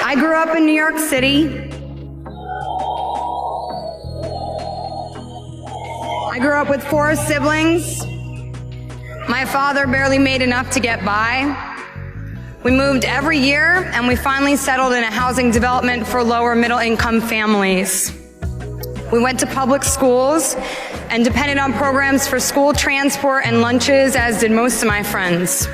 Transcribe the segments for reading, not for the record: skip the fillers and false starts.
I grew up in New York City. I grew up with 4 siblings. My father barely made enough to get by. We moved every year, and we finally settled in a housing development for lower middle income families. We went to public schools and depended on programs for school transport and lunches, as did most of my friends.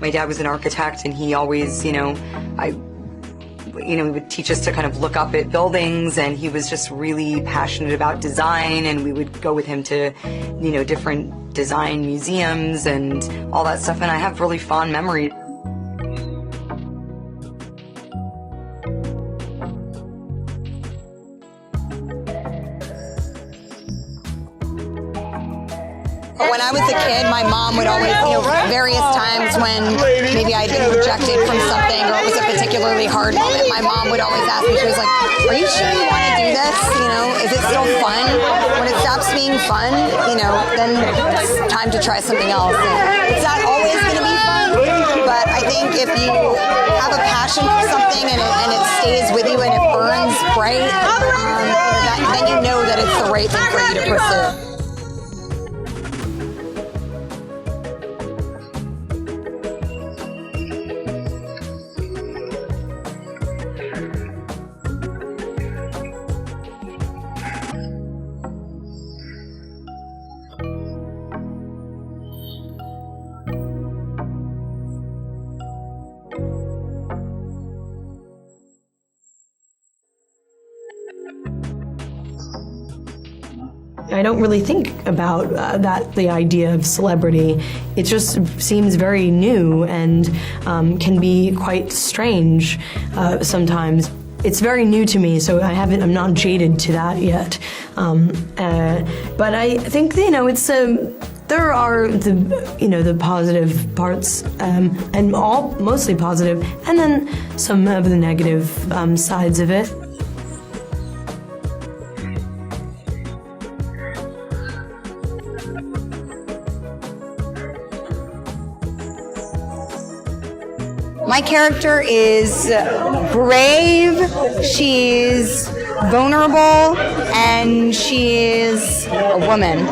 My dad was an architect, and he always, he would teach us to kind of look up at buildings, and he was just really passionate about design, and we would go with him to, different design museums and all that stuff, and I have really fond memories. When I was a kid, my mom would always, various times when maybe I'd been rejected from something or it was a particularly hard moment, my mom would always ask me, she was like, are you sure you want to do this? Is it still fun? When it stops being fun, then it's time to try something else. And it's not always going to be fun, but I think if you have a passion for something and it stays with you and it burns bright, then you know that it's the right thing for you to pursue. I don't really think about the idea of celebrity. It just seems very new and can be quite strange sometimes. It's very new to me, so I'm not jaded to that yet. But I think there are the positive parts, and mostly positive, and then some of the negative sides of it. My character is brave, she's vulnerable, and she is a woman.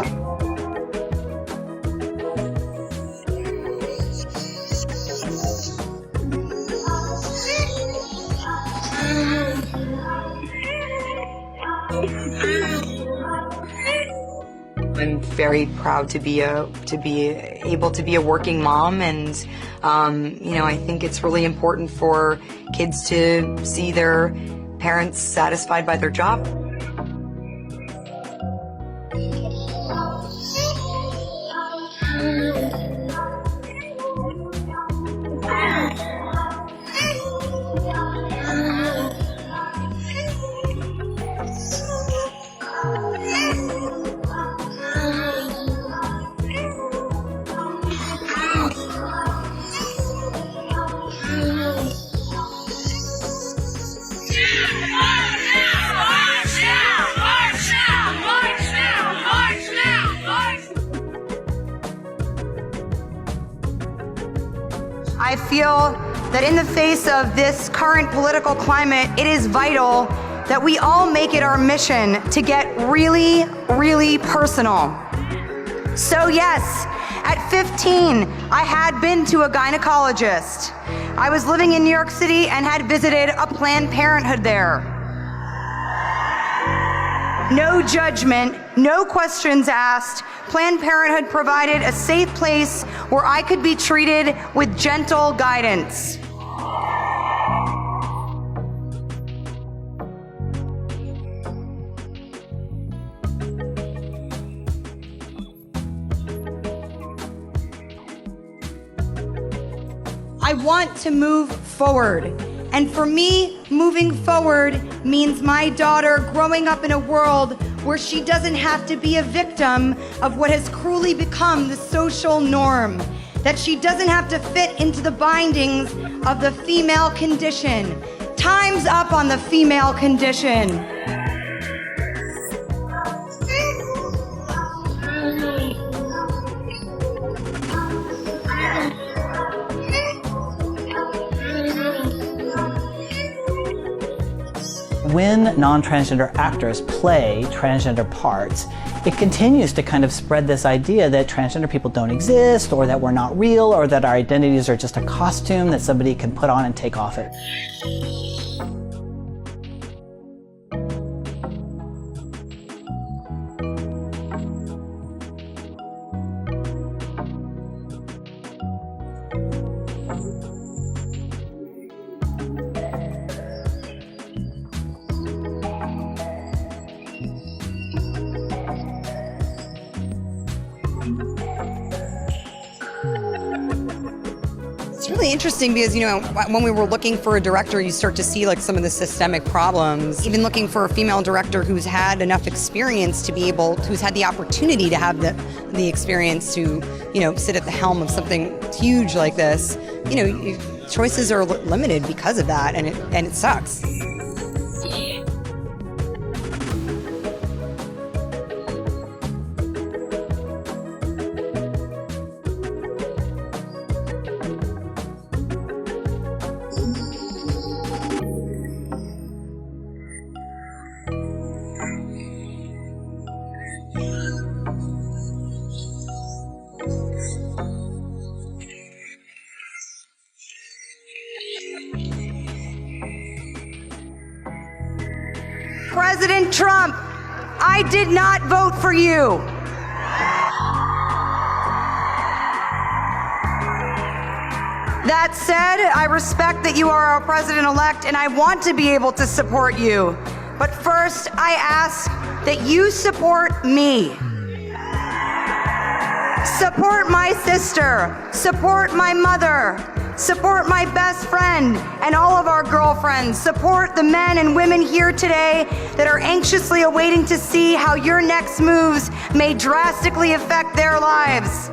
I'm very proud to be able to be a working mom, and I think it's really important for kids to see their parents satisfied by their job. I feel that in the face of this current political climate, it is vital that we all make it our mission to get really, really personal. So yes, at 15, I had been to a gynecologist. I was living in New York City and had visited a Planned Parenthood there. No judgment, no questions asked. Planned Parenthood provided a safe place where I could be treated with gentle guidance. I want to move forward. And for me, moving forward means my daughter growing up in a world where she doesn't have to be a victim of what has cruelly become the social norm, that she doesn't have to fit into the bindings of the female condition. Time's up on the female condition. When non-transgender actors play transgender parts, it continues to kind of spread this idea that transgender people don't exist, or that we're not real, or that our identities are just a costume that somebody can put on and take off it. It's really interesting because, you know, when we were looking for a director, you start to see like some of the systemic problems. Even looking for a female director who's had enough experience to be able, who's had the opportunity to have the experience to, you know, sit at the helm of something huge like this. You know, choices are limited because of that, and it sucks. President Trump, I did not vote for you. That said, I respect that you are our president-elect and I want to be able to support you. But first, I ask that you support me. Support my sister, support my mother, support my best friend and all of our girlfriends. Support the men and women here today that are anxiously awaiting to see how your next moves may drastically affect their lives.